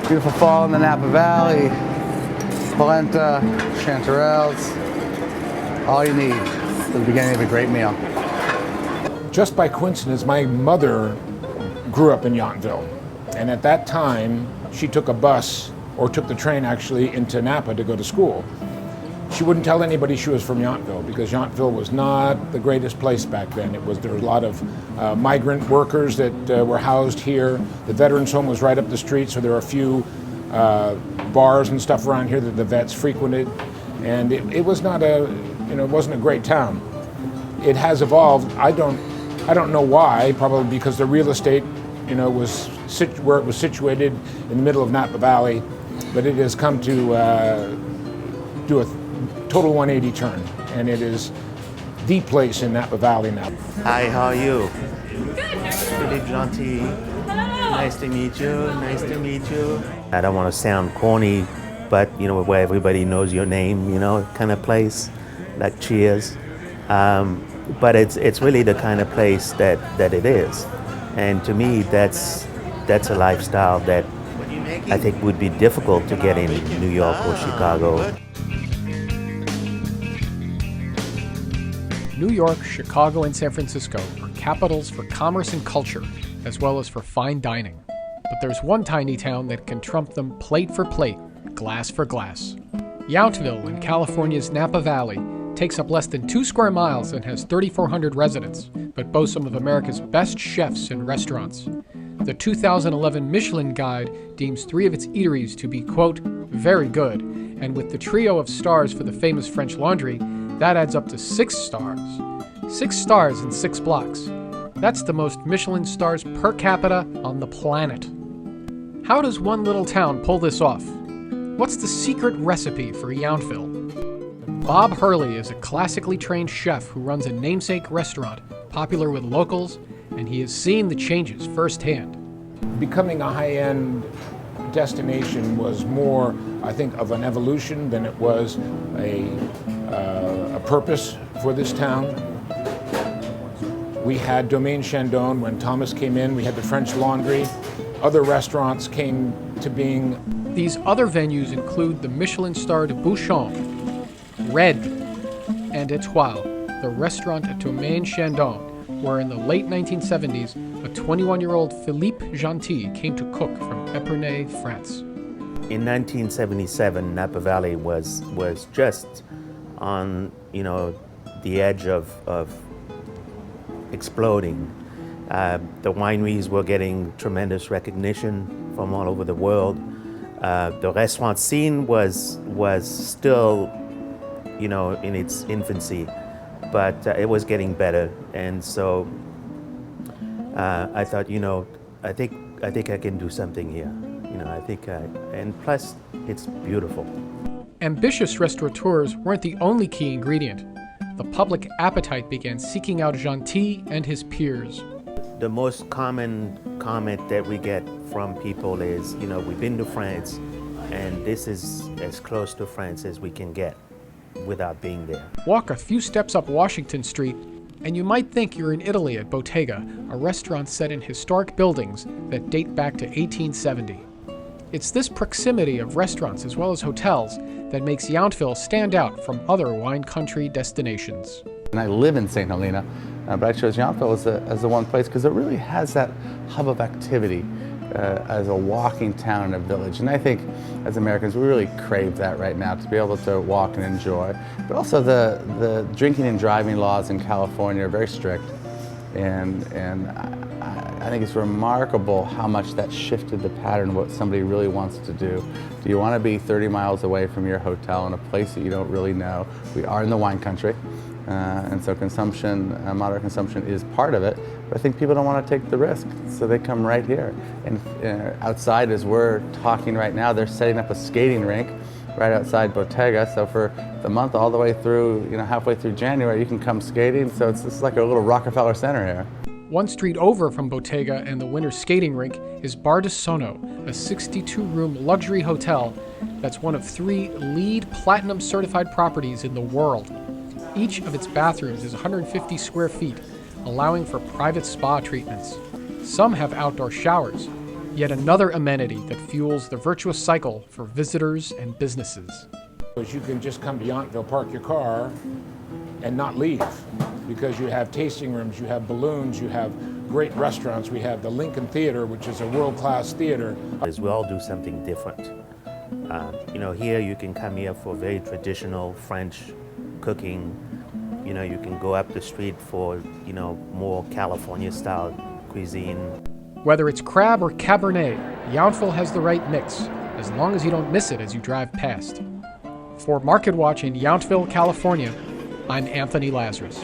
Beautiful fall in the Napa Valley, polenta, chanterelles, all you need for the beginning of a great meal. Just by coincidence, my mother grew up in Yountville, and at that time she took a bus, or took the train actually, into Napa to go to school. She wouldn't tell anybody she was from Yountville because Yountville was not the greatest place back then. There were a lot of migrant workers that were housed here. The Veterans Home was right up the street, so there were a few bars and stuff around here that the vets frequented, and it was not it wasn't a great town. It has evolved. I don't know why. Probably because the real estate, was where it was situated in the middle of Napa Valley, but it has come to do a total 180 turn, and it is the place in Napa Valley now. Hi, how are you? Good, how are you? Jeanty. Hello. Nice to meet you. Nice to meet you. I don't want to sound corny, but where everybody knows your name, kind of place, like Cheers. But it's really the kind of place that it is, and to me, that's a lifestyle that I think would be difficult to get in New York or Chicago. New York, Chicago, and San Francisco are capitals for commerce and culture, as well as for fine dining. But there's one tiny town that can trump them plate for plate, glass for glass. Yountville in California's Napa Valley takes up less than 2 square miles and has 3,400 residents, but boasts some of America's best chefs and restaurants. The 2011 Michelin Guide deems 3 of its eateries to be, quote, very good, and with the trio of stars for the famous French Laundry, that adds up to 6 stars. 6 stars in 6 blocks. That's the most Michelin stars per capita on the planet. How does one little town pull this off? What's the secret recipe for Yountville? Bob Hurly is a classically trained chef who runs a namesake restaurant popular with locals, and he has seen the changes firsthand. Becoming a high-end destination was more, I think, of an evolution than it was a purpose for this town. We had Domaine Chandon when Thomas came in. We had the French Laundry. Other restaurants came to being. These other venues include the Michelin-starred Bouchon, Red, and Etoile, the restaurant at Domaine Chandon, where in the late 1970s, a 21-year-old Philippe Jeanty came to cook from Epernay, France. In 1977, Napa Valley was just on the edge of exploding. The wineries were getting tremendous recognition from all over the world. The restaurant scene was still in its infancy, but it was getting better, and so I thought I think I can do something here. And plus it's beautiful. Ambitious restaurateurs weren't the only key ingredient. The public appetite began seeking out Jeanty and his peers. The most common comment that we get from people is, we've been to France, and this is as close to France as we can get without being there. Walk a few steps up Washington Street, and you might think you're in Italy at Bottega, a restaurant set in historic buildings that date back to 1870. It's this proximity of restaurants as well as hotels that makes Yountville stand out from other wine country destinations. And I live in St. Helena, but I chose Yountville as the one place because it really has that hub of activity as a walking town and a village. And I think as Americans, we really crave that right now, to be able to walk and enjoy. But also the drinking and driving laws in California are very strict. And I think it's remarkable how much that shifted the pattern of what somebody really wants to do. Do you want to be 30 miles away from your hotel in a place that you don't really know? We are in the wine country, and so consumption, moderate consumption is part of it, but I think people don't want to take the risk, so they come right here. And outside, as we're talking right now, they're setting up a skating rink right outside Bottega, so for the month all the way through, halfway through January, you can come skating, so it's like a little Rockefeller Center here. One street over from Bottega and the winter skating rink is Bar de Sono, a 62-room luxury hotel that's one of 3 LEED Platinum certified properties in the world. Each of its bathrooms is 150 square feet, allowing for private spa treatments. Some have outdoor showers, Yet another amenity that fuels the virtuous cycle for visitors and businesses. Because you can just come to Yountville, park your car, and not leave. Because you have tasting rooms, you have balloons, you have great restaurants. We have the Lincoln Theater, which is a world-class theater. Is we all do something different. Here you can come here for very traditional French cooking. You can go up the street for, more California-style cuisine. Whether it's crab or Cabernet, Yountville has the right mix, as long as you don't miss it as you drive past. For Market Watch in Yountville, California, I'm Anthony Lazarus.